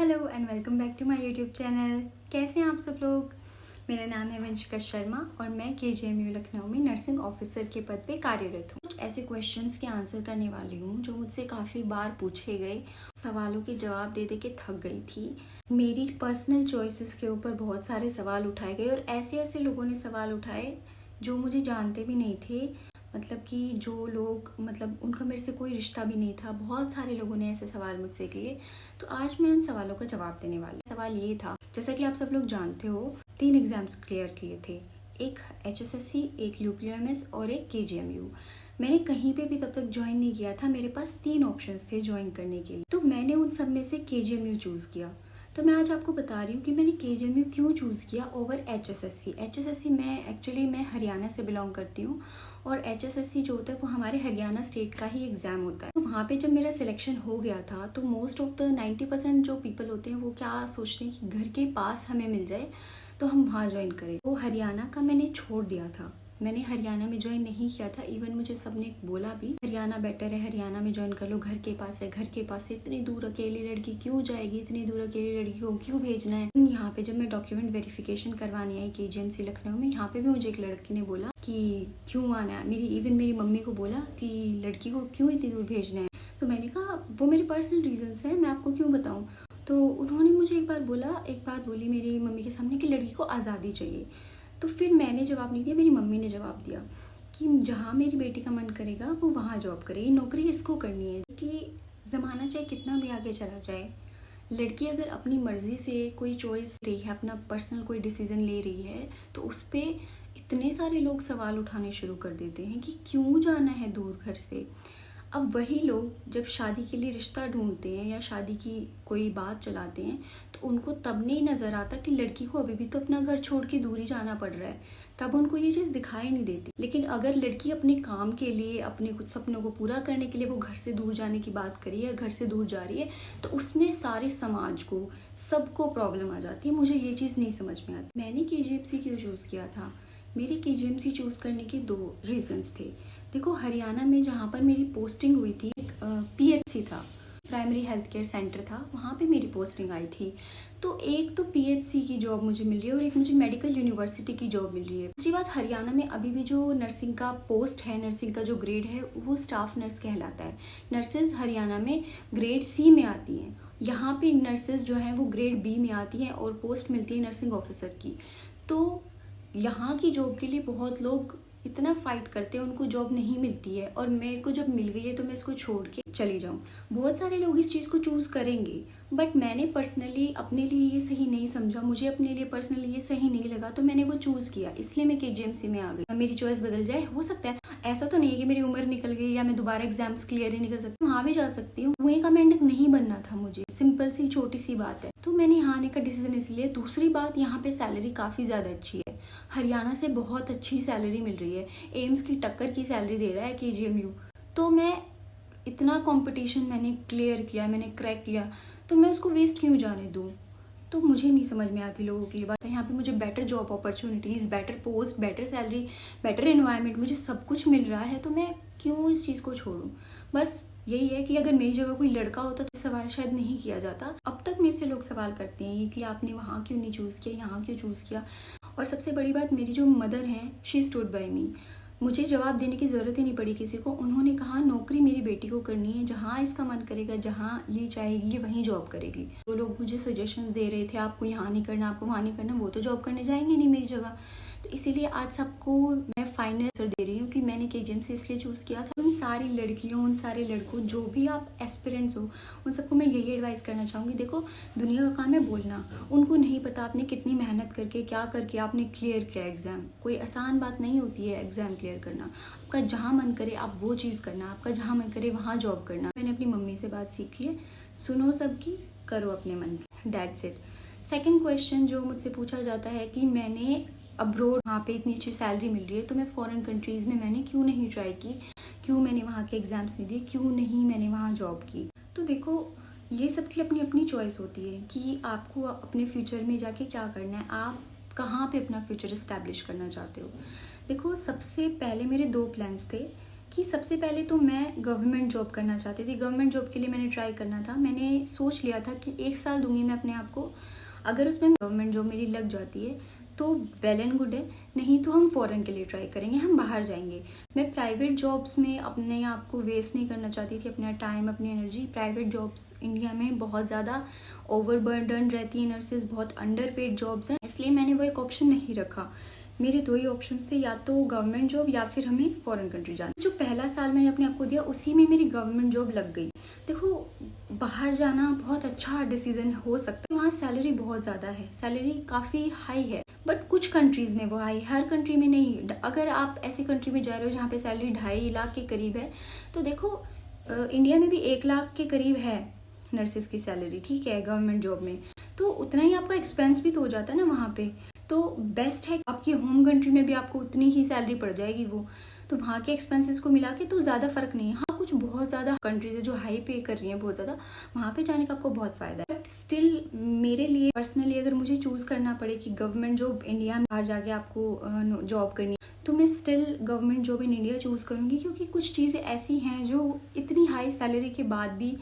Hello and welcome back to my YouTube channel. कैसे हैं आप सब लोग। मेरा नाम है वंशिका शर्मा और मैं KGMU लखनऊ में नर्सिंग ऑफिसर के पद पे कार्यरत हूँ। कुछ ऐसे क्वेश्चंस के आंसर करने वाली हूँ जो मुझसे काफ़ी बार पूछे गए। सवालों के जवाब दे दे के थक गई थी। मेरी पर्सनल चॉइसेस के ऊपर बहुत सारे सवाल उठाए गए और ऐसे ऐसे लोगों ने सवाल उठाए जो मुझे जानते भी नहीं थे। मतलब कि जो लोग उनका मेरे से कोई रिश्ता भी नहीं था। बहुत सारे लोगों ने ऐसे सवाल मुझसे किए, तो आज मैं उन सवालों का जवाब देने वाली। सवाल ये था, जैसा कि आप सब लोग जानते हो, 3 एग्जाम्स क्लियर किए थे, एक HSSC, एक UPMS और एक KGMU। मैंने कहीं पे भी तब तक ज्वाइन नहीं किया था। मेरे पास 3 ऑप्शंस थे ज्वाइन करने के लिए, तो मैंने उन सब में से KGMU चूज़ किया। तो मैं आज आपको बता रही हूँ कि मैंने KGMU क्यों चूज़ किया ओवर HSSC। मैं हरियाणा से बिलोंग करती हूँ और HSSC जो होता है वो हमारे हरियाणा स्टेट का ही एग्ज़ाम होता है। तो वहाँ पे जब मेरा सिलेक्शन हो गया था तो मोस्ट ऑफ द 90% जो पीपल होते हैं वो क्या सोचते हैं कि घर के पास हमें मिल जाए तो हम वहाँ ज्वाइन करें। तो हरियाणा का मैंने छोड़ दिया था। मैंने हरियाणा में ज्वाइन नहीं किया था। इवन मुझे सबने बोला भी हरियाणा बेटर है, हरियाणा में ज्वाइन कर लो, घर के पास है, घर के पास है, इतनी दूर अकेली लड़की क्यों जाएगी, इतनी दूर अकेली लड़की को क्यों भेजना है। यहाँ पे जब मैं डॉक्यूमेंट वेरिफिकेशन करवाने आई KGMC लखनऊ में, यहाँ पे भी मुझे एक लड़की ने बोला कि क्यों आना है। मेरी मम्मी को बोला कि लड़की को क्यों इतनी दूर भेजना है। तो मैंने कहा वो मेरे पर्सनल रीजंस हैं, मैं आपको क्यों बताऊँ। तो उन्होंने मुझे एक बात बोली मेरी मम्मी के सामने कि लड़की को आज़ादी चाहिए। तो फिर मैंने जवाब नहीं दिया, मेरी मम्मी ने जवाब दिया कि जहाँ मेरी बेटी का मन करेगा वो वहाँ जॉब करे, ये नौकरी इसको करनी है। कि ज़माना चाहे कितना भी आगे चला जाए, लड़की अगर अपनी मर्जी से कोई चॉइस रही है, अपना पर्सनल कोई डिसीजन ले रही है, तो उस पर इतने सारे लोग सवाल उठाने शुरू कर देते हैं कि क्यों जाना है दूर घर से। अब वही लोग जब शादी के लिए रिश्ता ढूंढते हैं या शादी की कोई बात चलाते हैं तो उनको तब नहीं नज़र आता कि लड़की को अभी भी तो अपना घर छोड़ के दूर ही जाना पड़ रहा है। तब उनको ये चीज़ दिखाई नहीं देती। लेकिन अगर लड़की अपने काम के लिए, अपने कुछ सपनों को पूरा करने के लिए वो घर से दूर जाने की बात करी है, घर से दूर जा रही है, तो उसमें सारे समाज को, सबको प्रॉब्लम आ जाती है। मुझे ये चीज़ नहीं समझ में आती। मैंने KGMC क्यों चूज़ किया था। मेरे KGMC चूज़ करने के 2 रीजंस थे। देखो, हरियाणा में जहाँ पर मेरी पोस्टिंग हुई थी, एक PHC था, प्राइमरी हेल्थ केयर सेंटर था, वहाँ पे मेरी पोस्टिंग आई थी। तो एक तो PHC की जॉब मुझे मिल रही है और एक मुझे मेडिकल यूनिवर्सिटी की जॉब मिल रही है। दूसरी बात, हरियाणा में अभी भी जो नर्सिंग का पोस्ट है, नर्सिंग का जो ग्रेड है वो स्टाफ नर्स कहलाता है। नर्सेज हरियाणा में ग्रेड C में आती हैं। यहाँ पे नर्सेज जो हैं वो ग्रेड B में आती हैं और पोस्ट मिलती है नर्सिंग ऑफिसर की। तो यहाँ की जॉब के लिए बहुत लोग इतना फाइट करते हैं, उनको जॉब नहीं मिलती है और मेरे को जब मिल गई है तो मैं इसको छोड़ के चली जाऊँ। बहुत सारे लोग इस चीज़ को चूज़ करेंगे, बट मैंने पर्सनली अपने लिए ये सही नहीं समझा। मुझे अपने लिए पर्सनली ये सही नहीं लगा, तो मैंने वो चूज़ किया, इसलिए मैं KGMC में आ गई। मेरी चॉइस बदल जाए, हो सकता है। ऐसा तो नहीं है कि मेरी उम्र निकल गई या मैं दोबारा एग्जाम्स क्लियर ही नहीं कर सकती, वहाँ भी जा सकती हूँ। कुएं का मेंढक नहीं बनना था मुझे, सिंपल सी छोटी सी बात है। तो मैंने यहाँ आने का डिसीजन इसलिए। दूसरी बात, यहाँ पे सैलरी काफ़ी ज़्यादा अच्छी है। हरियाणा से बहुत अच्छी सैलरी मिल रही है, एम्स की टक्कर की सैलरी दे रहा है KGMU। तो मैं इतना कंपटीशन मैंने क्लियर किया, मैंने क्रैक किया, तो मैं उसको वेस्ट क्यों जाने दूँ। तो मुझे नहीं समझ में आती लोगों की बात है। यहाँ पे मुझे better job opportunities, better post, better salary, better environment, मुझे सब कुछ मिल रहा है, तो मैं क्यों इस चीज़ को छोड़ूं। बस यही है कि अगर मेरी जगह कोई लड़का होता तो सवाल शायद नहीं किया जाता। अब तक मेरे से लोग सवाल करते हैं कि आपने वहाँ क्यों नहीं चूज़ किया, यहाँ क्यों चूज़ किया। और सबसे बड़ी बात, मेरी जो मदर हैं, शी स्टूड बाय मी। मुझे जवाब देने की ज़रूरत ही नहीं पड़ी किसी को। उन्होंने कहा नौकरी मेरी बेटी को करनी है, जहाँ इसका मन करेगा, जहाँ ले चाहेगी ये वहीं जॉब करेगी। जो लोग मुझे सजेशंस दे रहे थे आपको यहाँ नहीं करना, आपको वहाँ नहीं करना, वो तो जॉब करने जाएंगे नहीं मेरी जगह। तो इसीलिए आज सबको मैं फाइनल आंसर दे रही हूँ कि मैंने KGMC इसलिए चूज़ किया था। उन सारी लड़कियों, उन सारे लड़कों, जो भी आप एस्पिरेंट्स हो, उन सबको मैं यही एडवाइस करना चाहूँगी। देखो, दुनिया का काम है बोलना। उनको नहीं पता आपने कितनी मेहनत करके, क्या करके आपने क्लियर किया एग्ज़ाम। कोई आसान बात नहीं होती है एग्ज़ाम क्लियर करना। आपका जहाँ मन करे आप वो चीज़ करना, आपका जहाँ मन करे वहाँ जॉब करना। मैंने अपनी मम्मी से बात सीखी है, सुनो सबकी, करो अपने मन की, दैट्स इट। सेकेंड क्वेश्चन जो मुझसे पूछा जाता है कि मैंने अब्रोड, वहाँ पे इतनी अच्छी सैलरी मिल रही है, तो मैं फॉरेन कंट्रीज़ में मैंने क्यों नहीं ट्राई की, क्यों मैंने वहाँ के एग्ज़ाम्स नहीं दिए, क्यों नहीं मैंने वहाँ जॉब की। तो देखो, ये सबकी अपनी अपनी चॉइस होती है कि आपको अपने फ्यूचर में जाके क्या करना है, आप कहाँ पे अपना फ्यूचर इस्टेब्लिश करना चाहते हो। देखो, सबसे पहले मेरे 2 प्लान्स थे कि सबसे पहले तो मैं गवर्नमेंट जॉब करना चाहती थी। गवर्नमेंट जॉब के लिए मैंने ट्राई करना था। मैंने सोच लिया था कि 1 साल दूंगी मैं अपने आप को। अगर उसमें गवर्नमेंट जॉब मेरी लग जाती है तो वेल एंड गुड है, नहीं तो हम फॉरेन के लिए ट्राई करेंगे, हम बाहर जाएंगे। मैं प्राइवेट जॉब्स में अपने आप को वेस्ट नहीं करना चाहती थी, अपना टाइम, अपनी एनर्जी। प्राइवेट जॉब्स इंडिया में बहुत ज़्यादा ओवरबर्डन रहती है, नर्सेज बहुत अंडर पेड जॉब्स हैं, इसलिए मैंने वो एक ऑप्शन नहीं रखा। मेरे 2 ही ऑप्शंस थे, या तो गवर्नमेंट जॉब या फिर हमें फॉरेन कंट्री जाना। जो पहला साल मैंने अपने आप को दिया उसी में मेरी गवर्नमेंट जॉब लग गई। देखो, बाहर जाना बहुत अच्छा डिसीजन हो सकता है। वहाँ सैलरी बहुत ज़्यादा है, सैलरी काफ़ी हाई है, बट कुछ कंट्रीज़ में वो हाई, हर कंट्री में नहीं। अगर आप ऐसी कंट्री में जा रहे हो जहाँ पे सैलरी 2.5 लाख के करीब है, तो देखो इंडिया में भी 1 लाख के करीब है नर्सेज की सैलरी, ठीक है, गवर्नमेंट जॉब में। तो उतना ही आपका एक्सपेंस भी तो हो जाता है ना वहाँ पे। तो बेस्ट है आपकी होम कंट्री में भी आपको उतनी ही सैलरी पड़ जाएगी वो, तो वहाँ के एक्सपेंसेस को मिला के तो ज़्यादा फर्क नहीं है। हाँ, कुछ बहुत ज़्यादा कंट्रीज है जो हाई पे कर रही हैं बहुत ज़्यादा, वहाँ पे जाने का आपको बहुत फ़ायदा है। बट स्टिल मेरे लिए पर्सनली अगर मुझे चूज़ करना पड़े कि गवर्नमेंट जॉब इंडिया में बाहर जाके आपको जॉब करनी है, तो मैं still government job in India choose करूँगी, क्योंकि कुछ चीज़ें ऐसी हैं जो इतनी हाई सैलरी के बाद भी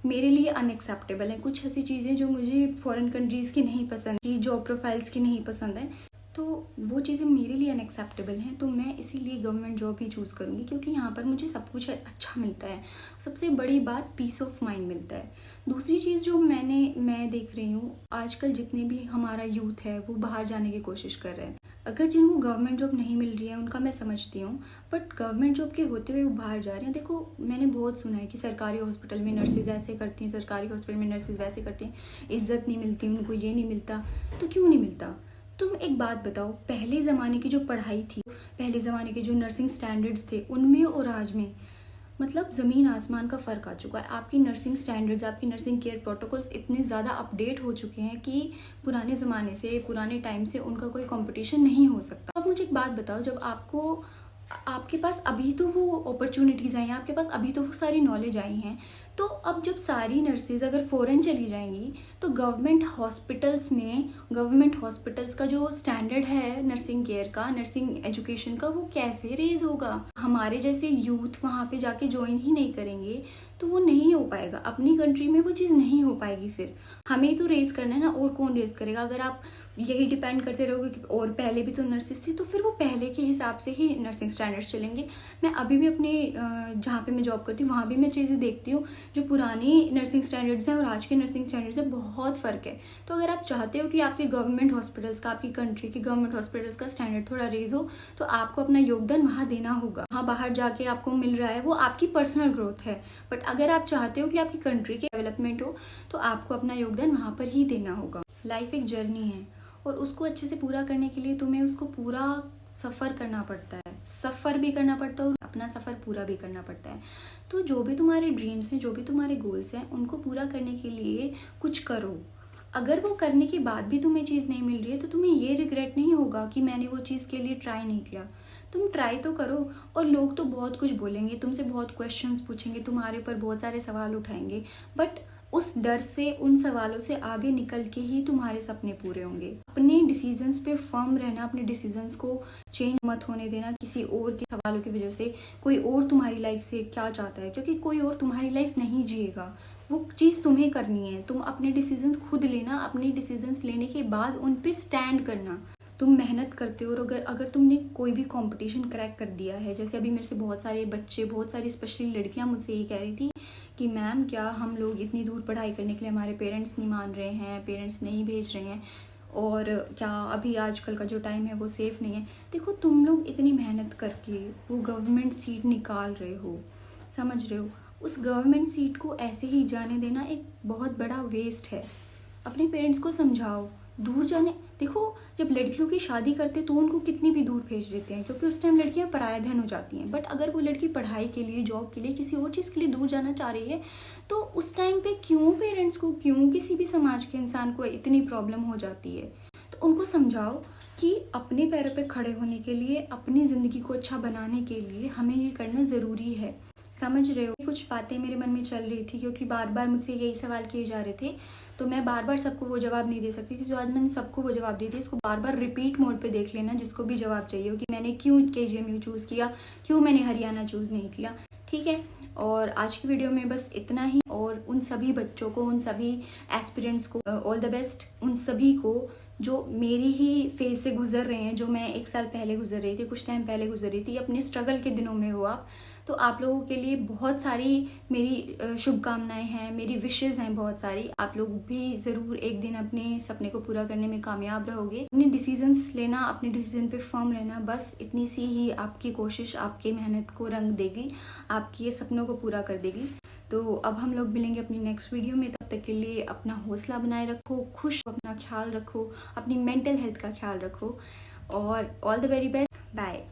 मेरे लिए अनएक्सेप्टेबल है। कुछ ऐसी चीज़ें जो मुझे फॉरेन कंट्रीज़ की नहीं पसंद, की जॉब प्रोफाइल्स की नहीं पसंद है, तो वो चीज़ें मेरे लिए अनएक्सेप्टेबल हैं। तो मैं इसीलिए गवर्नमेंट जॉब ही चूज़ करूँगी, क्योंकि यहाँ पर मुझे सब कुछ अच्छा मिलता है। सबसे बड़ी बात पीस ऑफ माइंड मिलता है। दूसरी चीज़ जो मैं देख रही हूँ, आजकल जितने भी हमारा यूथ है वो बाहर जाने की कोशिश कर रहे हैं। अगर जिनको गवर्नमेंट जॉब नहीं मिल रही है उनका मैं समझती हूँ, बट गवर्नमेंट जॉब के होते हुए वो बाहर जा रहे हैं। देखो, मैंने बहुत सुना है कि सरकारी हॉस्पिटल में नर्सेज ऐसे करती हैं, सरकारी हॉस्पिटल में नर्सेज वैसे करती हैं, इज्जत नहीं मिलती उनको, ये नहीं मिलता। तो क्यों नहीं मिलता? तुम एक बात बताओ, पहले ज़माने की जो पढ़ाई थी, पहले ज़माने के जो नर्सिंग स्टैंडर्ड्स थे, उनमें और आज में मतलब ज़मीन आसमान का फ़र्क आ चुका है। आपकी नर्सिंग स्टैंडर्ड्स, आपकी नर्सिंग केयर प्रोटोकॉल्स इतने ज़्यादा अपडेट हो चुके हैं कि पुराने ज़माने से, पुराने टाइम से उनका कोई कंपटीशन नहीं हो सकता। अब मुझे एक बात बताओ, जब आपके पास अभी तो वो अपॉर्चुनिटीज़ आई हैं, आपके पास अभी तो वो सारी नॉलेज आई हैं, तो अब जब सारी नर्सेज अगर फ़ॉरेन चली जाएंगी तो गवर्नमेंट हॉस्पिटल्स का जो स्टैंडर्ड है नर्सिंग केयर का, नर्सिंग एजुकेशन का, वो कैसे रेज होगा? हमारे जैसे यूथ वहाँ पे जाके ज्वाइन ही नहीं करेंगे तो वो नहीं हो पाएगा। अपनी कंट्री में वो चीज़ नहीं हो पाएगी। फिर हमें तो रेज करना है ना, और कौन रेज करेगा? अगर आप यही डिपेंड करते रहोगे कि और पहले भी तो नर्सेज थी, तो फिर वो पहले के हिसाब से ही नर्सिंग स्टैंडर्ड्स चलेंगे। मैं अभी भी अपने जहाँ पे मैं जॉब करती हूँ वहाँ भी मैं चीज़ें देखती हूँ, जो पुरानी नर्सिंग स्टैंडर्ड्स हैं और आज के नर्सिंग स्टैंडर्ड्स हैं, बहुत फ़र्क है। तो अगर आप चाहते हो कि आपके गवर्नमेंट हॉस्पिटल्स का, आपकी कंट्री के गवर्नमेंट हॉस्पिटल्स का स्टैंडर्ड थोड़ा रेज हो, तो आपको अपना योगदान वहाँ देना होगा। हाँ, बाहर जाके आपको मिल रहा है वो आपकी पर्सनल ग्रोथ है, बट अगर आप चाहते हो कि आपकी कंट्री की डेवलपमेंट हो तो आपको अपना योगदान वहाँ पर ही देना होगा। लाइफ एक जर्नी है और उसको अच्छे से पूरा करने के लिए तुम्हें उसको पूरा सफ़र करना पड़ता है, सफ़र भी करना पड़ता है और अपना सफ़र पूरा भी करना पड़ता है। तो जो भी तुम्हारे ड्रीम्स हैं, जो भी तुम्हारे गोल्स हैं, उनको पूरा करने के लिए कुछ करो। अगर वो करने के बाद भी तुम्हें चीज़ नहीं मिल रही है तो तुम्हें ये रिग्रेट नहीं होगा कि मैंने वो चीज़ के लिए ट्राई नहीं किया। तुम ट्राई तो करो। और लोग तो बहुत कुछ बोलेंगे, तुमसे बहुत क्वेश्चंस पूछेंगे, तुम्हारे ऊपर बहुत सारे सवाल उठाएंगे, बट उस डर से, उन सवालों से आगे निकल के ही तुम्हारे सपने पूरे होंगे। अपने डिसीजंस पे फर्म रहना, अपने डिसीजंस को चेंज मत होने देना किसी और के सवालों की वजह से। कोई और तुम्हारी लाइफ से क्या चाहता है, क्योंकि कोई और तुम्हारी लाइफ नहीं जिएगा, वो चीज़ तुम्हें करनी है। तुम अपने डिसीजंस खुद लेना, अपने डिसीजंस लेने के बाद उन पे स्टैंड करना। तुम मेहनत करते हो और अगर तुमने कोई भी कंपटीशन क्रैक कर दिया है, जैसे अभी मेरे से बहुत सारे बच्चे, बहुत सारी स्पेशली लड़कियां मुझसे ये कह रही थी कि मैम, क्या हम लोग इतनी दूर पढ़ाई करने के लिए हमारे पेरेंट्स नहीं मान रहे हैं, पेरेंट्स नहीं भेज रहे हैं, और क्या अभी आजकल का जो टाइम है वो सेफ़ नहीं है। देखो, तुम लोग इतनी मेहनत करके वो गवर्नमेंट सीट निकाल रहे हो, समझ रहे हो, उस गवर्नमेंट सीट को ऐसे ही जाने देना एक बहुत बड़ा वेस्ट है। अपने पेरेंट्स को समझाओ, दूर जाने। देखो, जब लड़कियों की शादी करते तो उनको कितनी भी दूर भेज देते हैं, क्योंकि उस टाइम लड़कियां पराया धन हो जाती हैं। बट अगर वो लड़की पढ़ाई के लिए, जॉब के लिए, किसी और चीज़ के लिए दूर जाना चाह रही है, तो उस टाइम पे क्यों पेरेंट्स को, क्यों किसी भी समाज के इंसान को इतनी प्रॉब्लम हो जाती है? तो उनको समझाओ कि अपने पैरों पे खड़े होने के लिए, अपनी ज़िंदगी को अच्छा बनाने के लिए हमें ये करना ज़रूरी है। समझ रहे हो? कुछ बातें मेरे मन में चल रही थी, क्योंकि बार बार मुझसे यही सवाल किए जा रहे थे, तो मैं बार बार सबको वो जवाब नहीं दे सकती थी, तो आज मैंने सबको वो जवाब दे दिया। इसको बार बार रिपीट मोड पे देख लेना, जिसको भी जवाब चाहिए हो कि मैंने क्यों KGMU चूज़ किया, क्यों मैंने हरियाणा चूज़ नहीं किया, ठीक है। और आज की वीडियो में बस इतना ही। और उन सभी बच्चों को, उन सभी एस्पिरेंट्स को ऑल द बेस्ट। उन सभी को जो मेरी ही फेज से गुजर रहे हैं, जो मैं 1 साल पहले गुजर रही थी, कुछ टाइम पहले गुजर रही थी, अपने स्ट्रगल के दिनों में हो आप, तो आप लोगों के लिए बहुत सारी मेरी शुभकामनाएं हैं, मेरी विशेज़ हैं बहुत सारी। आप लोग भी ज़रूर एक दिन अपने सपने को पूरा करने में कामयाब रहोगे। अपने डिसीजंस लेना, अपने डिसीजन पे फर्म रहना, बस इतनी सी ही आपकी कोशिश आपकी मेहनत को रंग देगी, आपके सपनों को पूरा कर देगी। तो अब हम लोग मिलेंगे अपनी नेक्स्ट वीडियो में। तब तक के लिए अपना हौसला बनाए रखो, खुश अपना ख्याल रखो, अपनी मेंटल हेल्थ का ख्याल रखो, और all the very best. Bye.